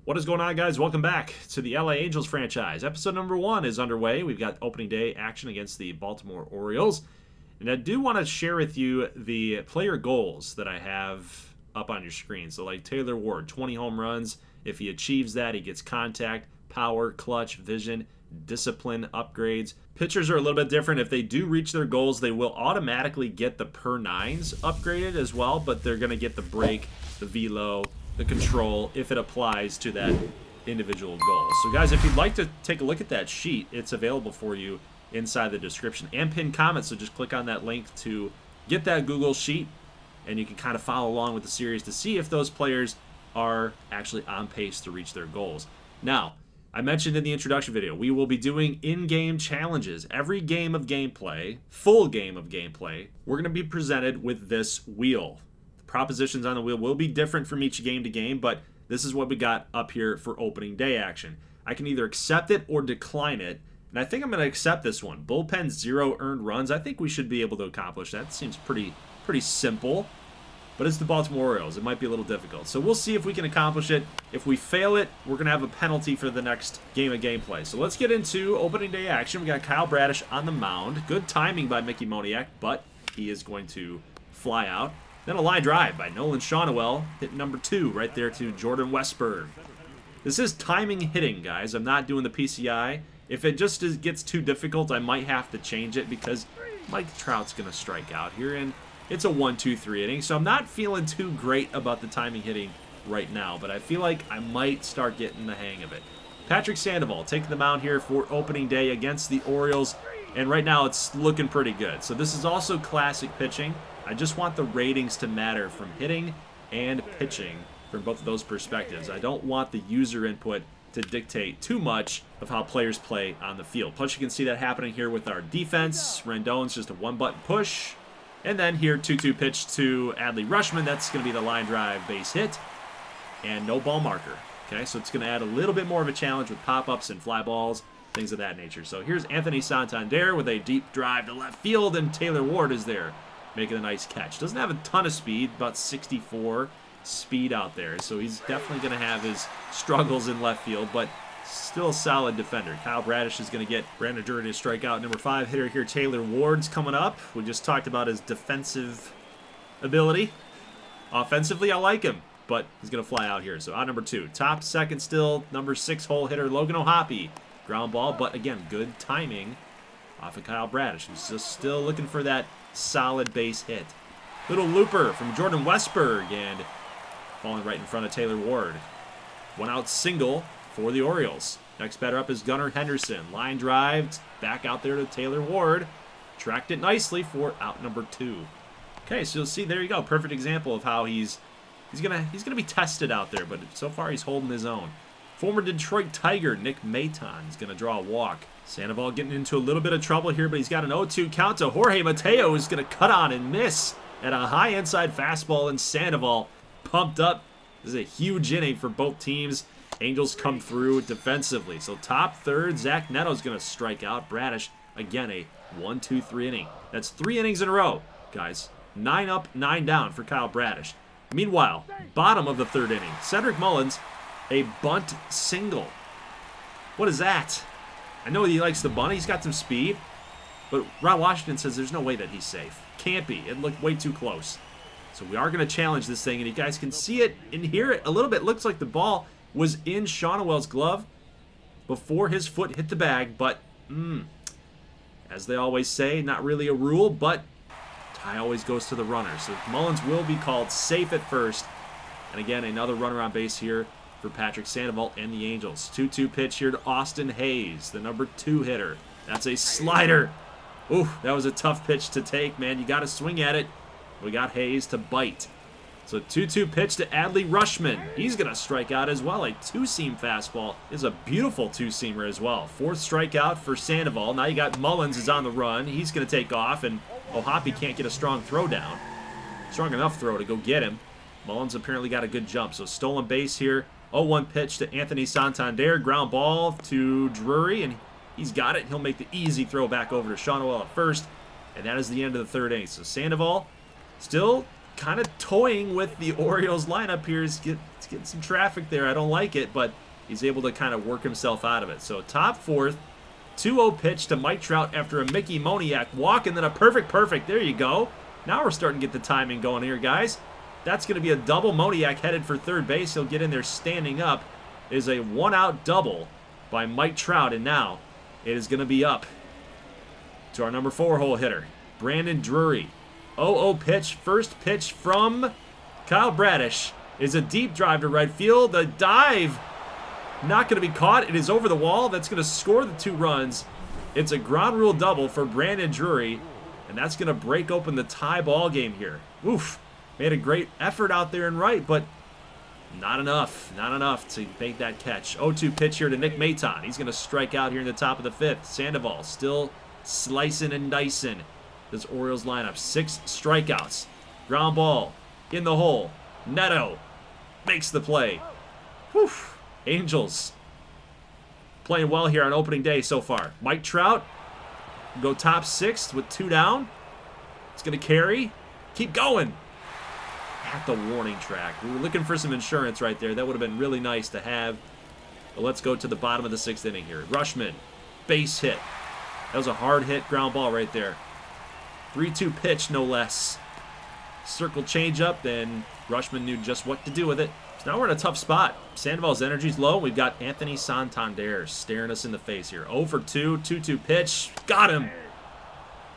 What is going on, guys? Welcome back to the LA Angels franchise. Episode number 1 is underway. We've got opening day action against the Baltimore Orioles. And I do want to share with you the player goals that I have up on your screen. So like Taylor Ward, 20 home runs. If he achieves that, he gets contact, power, clutch, vision, discipline, upgrades. Pitchers are a little bit different. If they do reach their goals, they will automatically get the per nines upgraded as well, but they're going to get the break, the velo, the control if it applies to that individual goal. So guys, if you'd like to take a look at that sheet, it's available for you inside the description and pinned comments. So just click on that link to get that Google sheet, and you can kind of follow along with the series to see if those players are actually on pace to reach their goals. Now, I mentioned in the introduction video, we will be doing in-game challenges. Every game of gameplay, full game of gameplay, we're going to be presented with this wheel. Propositions on the wheel will be different from each game to game, but this is what we got up here for opening day action. I can either accept it or decline it, and I think I'm going to accept this one. Bullpen 0 earned runs. I think we should be able to accomplish that. Seems pretty simple, but it's the Baltimore Orioles. It might be a little difficult, so we'll see if we can accomplish it. If we fail it, we're going to have a penalty for the next game of gameplay. So let's get into opening day action. We got Kyle Bradish on the mound. Good timing by Mickey Moniak, but he is going to fly out. Then a line drive by Nolan Shawnowell, hit number 2 right there to Jordan Westburg. This is timing hitting, guys. I'm not doing the PCI. If it just gets too difficult, I might have to change it because Mike Trout's going to strike out here, and it's a 1-2-3 inning, so I'm not feeling too great about the timing hitting right now, but I feel like I might start getting the hang of it. Patrick Sandoval taking the mound here for opening day against the Orioles, and right now it's looking pretty good. So this is also classic pitching. I just want the ratings to matter from hitting and pitching from both of those perspectives. I don't want the user input to dictate too much of how players play on the field. Plus, you can see that happening here with our defense. Rendon's just a one-button push. And then here, 2-2 pitch to Adley Rutschman. That's going to be the line drive base hit. And no ball marker. Okay, so it's going to add a little bit more of a challenge with pop-ups and fly balls, things of that nature. So here's Anthony Santander with a deep drive to left field, and Taylor Ward is there, making a nice catch. Doesn't have a ton of speed, about 64 speed out there, so he's definitely going to have his struggles in left field, but still a solid defender. Kyle Bradish is going to get Brandon Drury to strike out. Number 5 hitter here, Taylor Ward's coming up. We just talked about his defensive ability. Offensively, I like him, but he's going to fly out here. So out number 2. Top second still, number 6 hole hitter, Logan O'Hoppe. Ground ball, but again, good timing off of Kyle Bradish, who's just still looking for that solid base hit. Little looper from Jordan Westburg, and falling right in front of Taylor Ward. One out single for the Orioles. Next batter up is Gunnar Henderson. Line drive back out there to Taylor Ward. Tracked it nicely for out number 2. Okay, so you'll see, there you go. Perfect example of how he's gonna be tested out there, but so far he's holding his own. Former Detroit Tiger Nick Maton is gonna draw a walk. Sandoval getting into a little bit of trouble here, but he's got an 0-2 count to Jorge Mateo, who's going to cut on and miss at a high inside fastball, and Sandoval pumped up. This is a huge inning for both teams. Angels come through defensively. So top third, Zach Neto's going to strike out. Bradish, again, a 1-2-3 inning. That's 3 innings in a row, guys. 9 up, 9 down for Kyle Bradish. Meanwhile, bottom of the 3rd inning, Cedric Mullins, a bunt single. What is that? I know he likes the bunt. He's got some speed. But Ron Washington says there's no way that he's safe. Can't be. It looked way too close. So we are going to challenge this thing. And you guys can see it and hear it a little bit. Looks like the ball was in Shawnowell's glove before his foot hit the bag. But, as they always say, not really a rule. But tie always goes to the runner. So Mullins will be called safe at first. And again, another runner on base here for Patrick Sandoval and the Angels. 2-2 pitch here to Austin Hayes, the number 2 hitter. That's a slider. Ooh, that was a tough pitch to take, man. You got to swing at it. We got Hayes to bite. So 2-2 pitch to Adley Rutschman. He's going to strike out as well. A 2-seam fastball is a beautiful 2-seamer as well. 4th strikeout for Sandoval. Now you got Mullins is on the run. He's going to take off, and O'Hoppe can't get a strong throw down. Strong enough throw to go get him. Mullins apparently got a good jump. So stolen base here. 0-1 pitch to Anthony Santander. Ground ball to Drury, and he's got it. He'll make the easy throw back over to Shawnowell at first, and that is the end of the 3rd inning. So Sandoval still kind of toying with the Orioles lineup here. He's getting some traffic there. I don't like it, but he's able to kind of work himself out of it. So top fourth, 2-0 pitch to Mike Trout after a Mickey Moniak walk, and then a perfect. There you go. Now we're starting to get the timing going here, guys. That's going to be a double. Moniak headed for third base. He'll get in there standing up. It is a one-out double by Mike Trout, and now it is going to be up to our number 4 hole hitter, Brandon Drury. 0-0 pitch. First pitch from Kyle Bradish is a deep drive to right field. The dive, not going to be caught. It is over the wall. That's going to score the 2 runs. It's a ground rule double for Brandon Drury, and that's going to break open the tie ball game here. Oof. Made a great effort out there in right, but not enough to make that catch. 0-2 pitch here to Nick Maton. He's going to strike out here in the top of the 5th. Sandoval still slicing and dicing this Orioles lineup. 6 strikeouts. Ground ball in the hole. Neto makes the play. Whew. Angels playing well here on opening day so far. Mike Trout go top 6th with 2 down. It's going to carry. Keep going. At the warning track. We were looking for some insurance right there. That would have been really nice to have. But let's go to the bottom of the 6th inning here. Rushman, base hit. That was a hard hit ground ball right there. 3-2 pitch, no less. Circle changeup, and Rushman knew just what to do with it. So now we're in a tough spot. Sandoval's energy's low. We've got Anthony Santander staring us in the face here. 0 for 2, 2-2 pitch. Got him.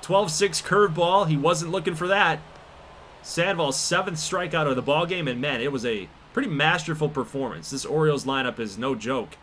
12-6 curveball. He wasn't looking for that. Sandoval's 7th strikeout of the ballgame, and man, it was a pretty masterful performance. This Orioles lineup is no joke.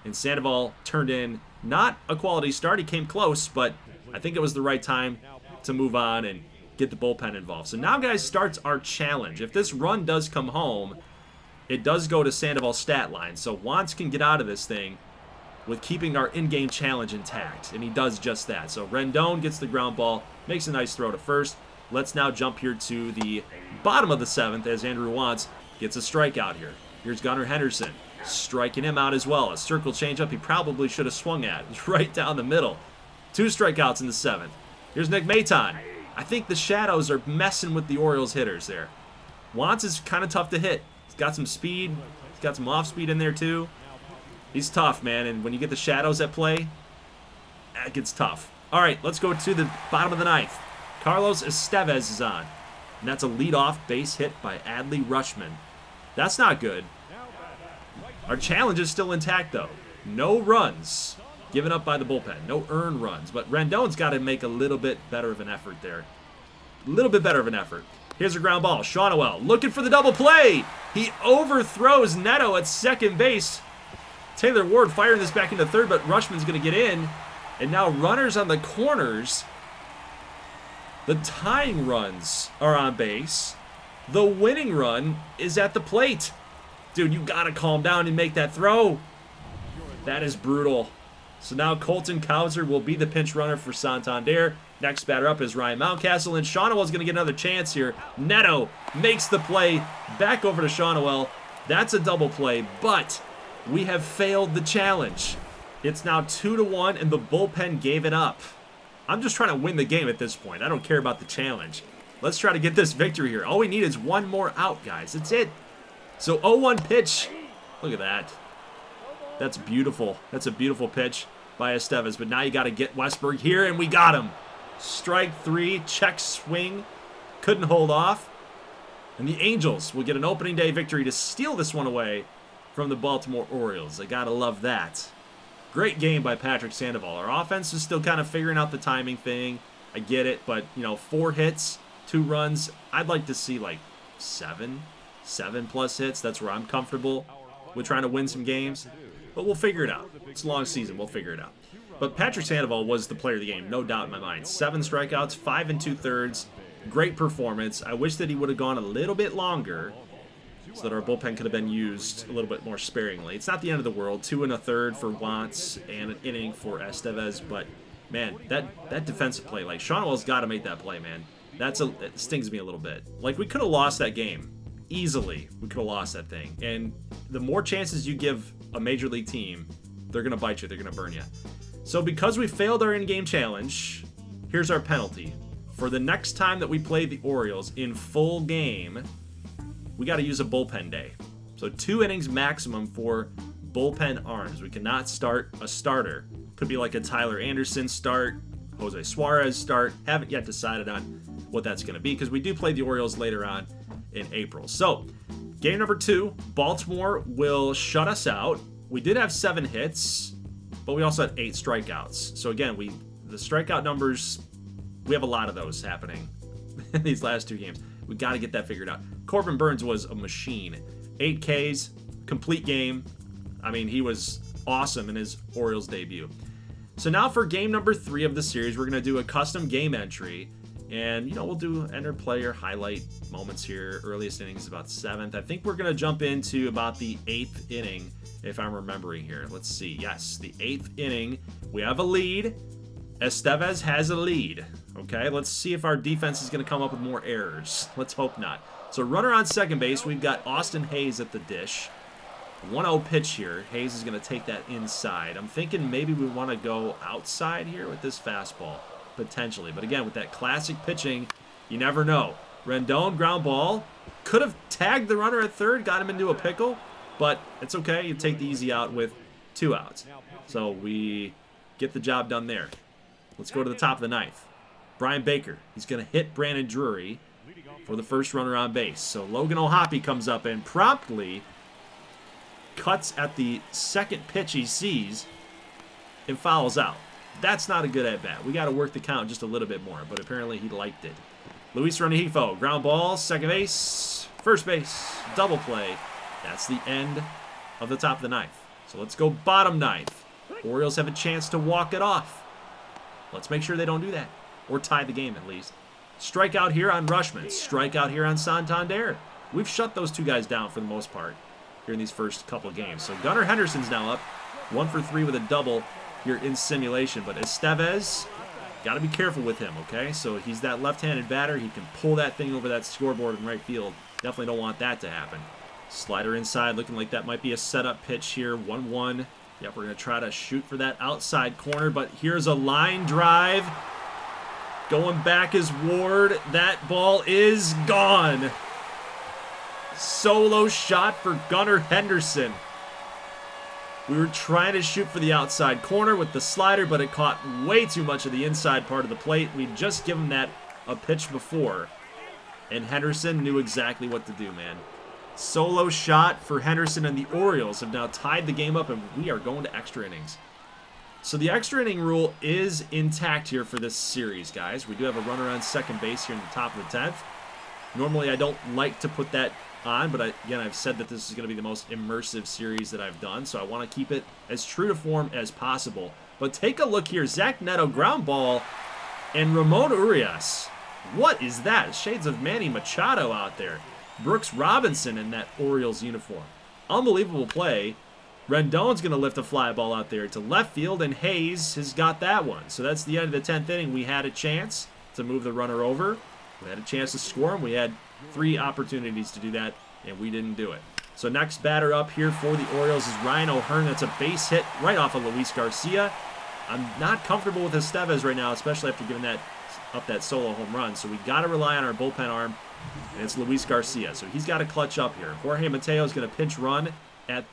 And Sandoval turned in not a quality start. He came close, but I think it was the right time to move on and get the bullpen involved. So now, guys, starts our challenge. If this run does come home, it does go to Sandoval's stat line. So Wantz can get out of this thing with keeping our in-game challenge intact, and he does just that. So Rendon gets the ground ball, makes a nice throw to first. Let's now jump here to the bottom of the 7th as Andrew Wantz gets a strikeout here. Here's Gunnar Henderson striking him out as well. A circle changeup he probably should have swung at. It's right down the middle. 2 strikeouts in the 7th. Here's Nick Maton. I think the shadows are messing with the Orioles hitters there. Wantz is kind of tough to hit. He's got some speed. He's got some off speed in there too. He's tough, man, and when you get the shadows at play, that gets tough. All right, let's go to the bottom of the 9th. Carlos Estevez is on, and that's a leadoff base hit by Adley Rutschman. That's not good. Our challenge is still intact, though. No runs given up by the bullpen. No earned runs, but Rendon's got to make a little bit better of an effort there. A little bit better of an effort. Here's a ground ball. Shawnowell looking for the double play. He overthrows Neto at second base. Taylor Ward firing this back into third, but Rutschman's going to get in. And now runners on the corners. The tying runs are on base. The winning run is at the plate. Dude, you got to calm down and make that throw. That is brutal. So now Colton Cowser will be the pinch runner for Santander. Next batter up is Ryan Mountcastle, and Shawnowell's going to get another chance here. Neto makes the play. Back over to Shawnowell. That's a double play, but we have failed the challenge. It's now 2-1, and the bullpen gave it up. I'm just trying to win the game at this point. I don't care about the challenge. Let's try to get this victory here. All we need is one more out, guys. That's it. So 0-1 pitch. Look at that. That's beautiful. That's a beautiful pitch by Estevez. But now you got to get Westberg here, and we got him. Strike 3, check swing. Couldn't hold off. And the Angels will get an opening day victory to steal this one away from the Baltimore Orioles. I got to love that. Great game by Patrick Sandoval. Our offense is still kind of figuring out the timing thing. I get it, but, 4 hits, 2 runs. I'd like to see, like, 7+ hits. That's where I'm comfortable with trying to win some games. But we'll figure it out. It's a long season. We'll figure it out. But Patrick Sandoval was the player of the game, no doubt in my mind. 7 strikeouts, 5 2/3. Great performance. I wish that he would have gone a little bit longer so that our bullpen could have been used a little bit more sparingly. It's not the end of the world. 2 1/3 for Wantz and an inning for Estevez. But, man, that defensive play, like, Shawnowell's got to make that play, man. It stings me a little bit. Like, we could have lost that game. Easily, we could have lost that thing. And the more chances you give a major league team, they're going to bite you. They're going to burn you. So because we failed our in-game challenge, here's our penalty. for the next time that we play the Orioles in full game, we got to use a bullpen day. So 2 innings maximum for bullpen arms. We cannot start a starter. Could be like a Tyler Anderson start, Jose Suarez start. Haven't yet decided on what that's going to be because we do play the Orioles later on in April. So game number 2, Baltimore will shut us out. We did have 7 hits, but we also had 8 strikeouts. So again, the strikeout numbers, we have a lot of those happening in these last 2 games. We got to get that figured out. Corbin Burns was a machine. 8 Ks, complete game. I mean, he was awesome in his Orioles debut. So now for game number 3 of the series, we're going to do a custom game entry. And, we'll do enter player highlight moments here. Earliest inning is about 7th. I think we're going to jump into about the 8th inning, if I'm remembering here. Let's see. Yes, the 8th inning. We have a lead. Estevez has a lead. Okay, let's see if our defense is going to come up with more errors. Let's hope not. So runner on second base. We've got Austin Hayes at the dish. 1-0 pitch here. Hayes is going to take that inside. I'm thinking maybe we want to go outside here with this fastball. Potentially. But again, with that classic pitching, you never know. Rendon, ground ball. Could have tagged the runner at third, got him into a pickle. But it's okay. You take the easy out with 2 outs. So we get the job done there. Let's go to the top of the 9th. Brian Baker. He's going to hit Brandon Drury for the first runner on base. So Logan O'Hoppe comes up and promptly cuts at the second pitch he sees and fouls out. That's not a good at-bat. We got to work the count just a little bit more, but apparently he liked it. Luis Rengifo, ground ball, second base, first base, double play. That's the end of the top of the 9th. So let's go bottom 9th. Orioles have a chance to walk it off. Let's make sure they don't do that, or tie the game at least. Strikeout here on Rushman, strikeout here on Santander. We've shut those 2 guys down for the most part here in these first couple of games. So Gunnar Henderson's now up, 1 for 3 with a double here in simulation. But Estevez, got to be careful with him, okay? So he's that left-handed batter. He can pull that thing over that scoreboard in right field. Definitely don't want that to happen. Slider inside, looking like that might be a setup pitch here. 1-1. Yep, we're going to try to shoot for that outside corner, but here's a line drive. Going back is Ward. That ball is gone. Solo shot for Gunnar Henderson. We were trying to shoot for the outside corner with the slider, but it caught way too much of the inside part of the plate. We'd just given that a pitch before, and Henderson knew exactly what to do, man. Solo shot for Henderson, and the Orioles have now tied the game up, and we are going to extra innings. So the extra inning rule is intact here for this series, guys. We do have a runner on second base here in the top of the 10th. Normally, I don't like to put that on, but again, I've said that this is going to be the most immersive series that I've done, so I want to keep it as true to form as possible. But take a look here. Zach Neto, ground ball, and Ramon Urias. What is that? Shades of Manny Machado out there. Brooks Robinson in that Orioles uniform. Unbelievable play. Rendon's going to lift a fly ball out there to left field, and Hayes has got that one. So that's the end of the 10th inning. We had a chance to move the runner over. We had a chance to score him. We had 3 opportunities to do that, and we didn't do it. So next batter up here for the Orioles is Ryan O'Hearn. That's a base hit right off of Luis Garcia. I'm not comfortable with Estevez right now, especially after giving up that solo home run. So we got to rely on our bullpen arm, and it's Luis Garcia. So he's got to clutch up here. Jorge Mateo is going to pinch run at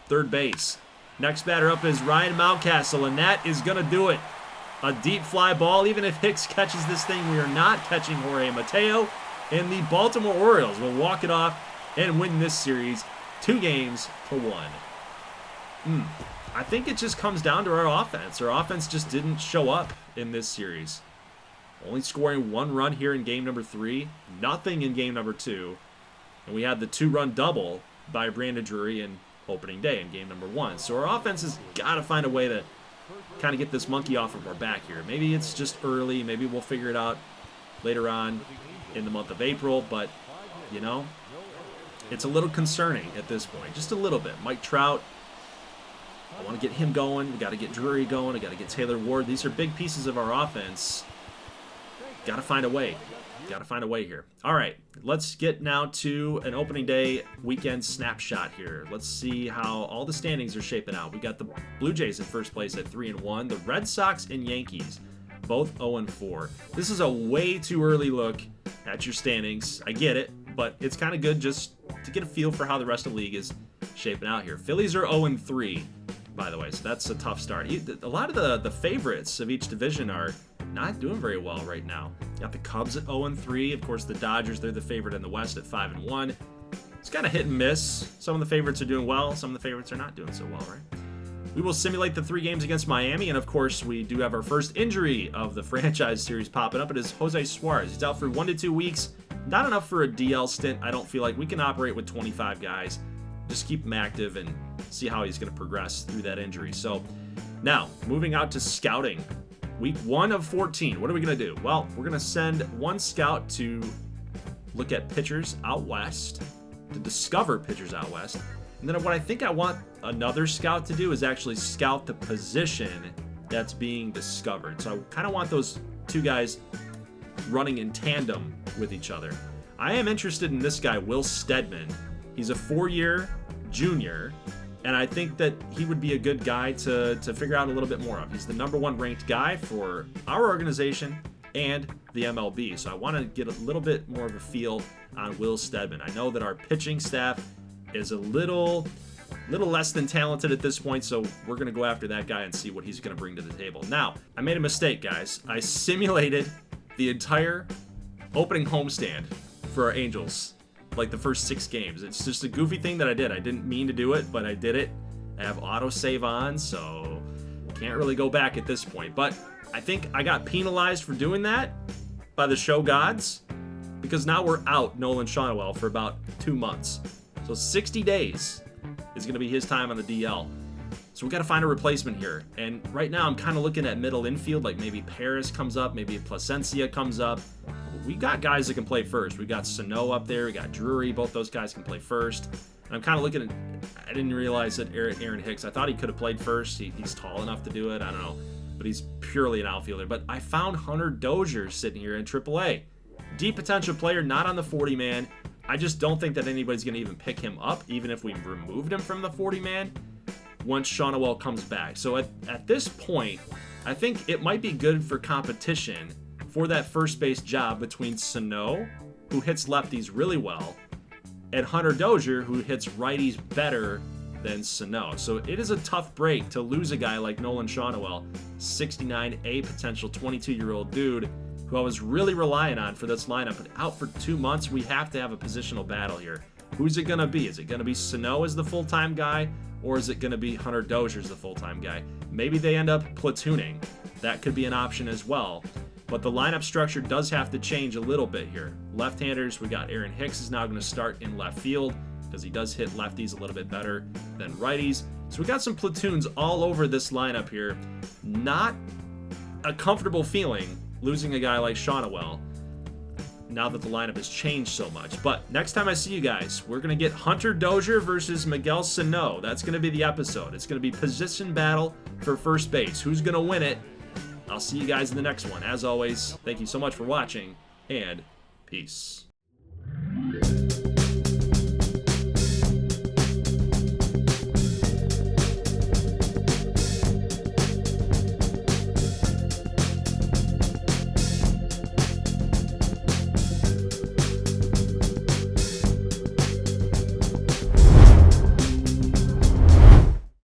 third base. Next batter up is Ryan Mountcastle, and that is going to do it. A deep fly ball. Even if Hicks catches this thing, we are not catching Jorge Mateo. And the Baltimore Orioles will walk it off and win this series 2-1. I think it just comes down to our offense. Our offense just didn't show up in this series. Only scoring 1 run here in game number 3. Nothing in game number 2. And we had the 2-run double by Brandon Drury in opening day in game number 1. So our offense has got to find a way to kind of get this monkey off of our back here. Maybe it's just early. Maybe we'll figure it out later on in the month of April, but it's a little concerning at this point, just a little bit. Mike Trout, I want to get him going. We got to get Drury going. We got to get Taylor Ward. These are big pieces of our offense. Got to find a way. Got to find a way here. All right, let's get now to an opening day weekend snapshot here. Let's see how all the standings are shaping out. We got the Blue Jays in first place at 3-1. The Red Sox and Yankees both 0-4. This is a way too early look at your standings. I get it, but it's kind of good just to get a feel for how the rest of the league is shaping out here. Phillies are 0-3, by the way, so that's a tough start. A lot of the favorites of each division are not doing very well right now. You got the Cubs at 0-3. Of course, the Dodgers, they're the favorite in the West at 5-1. It's kind of hit and miss. Some of the favorites are doing well. Some of the favorites are not doing so well, right? We will simulate the 3 games against Miami, and of course, we do have our first injury of the franchise series popping up. It is Jose Suarez. He's out for 1 to 2 weeks. Not enough for a DL stint. I don't feel like we can operate with 25 guys. Just keep him active and see how he's going to progress through that injury. So now, moving out to scouting. Week 1 of 14. What are we going to do? Well, we're going to send one scout to look at pitchers out west, to discover pitchers out west. And then what I think I want another scout to do is actually scout the position that's being discovered. So I kind of want those 2 guys running in tandem with each other. I am interested in this guy, Will Stedman. He's a 4-year junior, and I think that he would be a good guy to figure out a little bit more of. He's the #1 ranked guy for our organization and the MLB, so I want to get a little bit more of a feel on Will Stedman. I know that our pitching staff is a little less than talented at this point, so we're going to go after that guy and see what he's going to bring to the table. Now, I made a mistake, guys. I simulated the entire opening homestand for our Angels, like the first 6 games. It's just a goofy thing that I did. I didn't mean to do it, but I did it. I have autosave on, so can't really go back at this point. But I think I got penalized for doing that by the show gods, because now we're out Nolan Shonewell for about 2 months. So 60 days is going to be his time on the DL. So we got to find a replacement here. And right now I'm kind of looking at middle infield, like maybe Paris comes up, maybe Plasencia comes up. We got guys that can play first. We got Sano up there, we got Drury, both those guys can play first. And I'm kind of looking at, I didn't realize that Aaron Hicks, I thought he could have played first. He's tall enough to do it, I don't know. But he's purely an outfielder. But I found Hunter Dozier sitting here in AAA. Deep potential player, not on the 40-man. I just don't think that anybody's going to even pick him up, even if we removed him from the 40-man, once Shonewell comes back. So at this point, I think it might be good for competition for that first base job between Sano, who hits lefties really well, and Hunter Dozier, who hits righties better than Sano. So it is a tough break to lose a guy like Nolan Shonewell, 69 A potential 22-year-old dude, who I was really relying on for this lineup. But out for 2 months, we have to have a positional battle here. Who's it going to be? Is it going to be Sano as the full-time guy, or is it going to be Hunter Dozier as the full-time guy? Maybe they end up platooning. That could be an option as well. But the lineup structure does have to change a little bit here. Left-handers, we got Aaron Hicks is now going to start in left field because he does hit lefties a little bit better than righties. So we got some platoons all over this lineup here. Not a comfortable feeling losing a guy like Shonewell now that the lineup has changed so much. But next time I see you guys, we're going to get Hunter Dozier versus Miguel Sano. That's going to be the episode. It's going to be position battle for first base. Who's going to win it? I'll see you guys in the next one. As always, thank you so much for watching, and peace.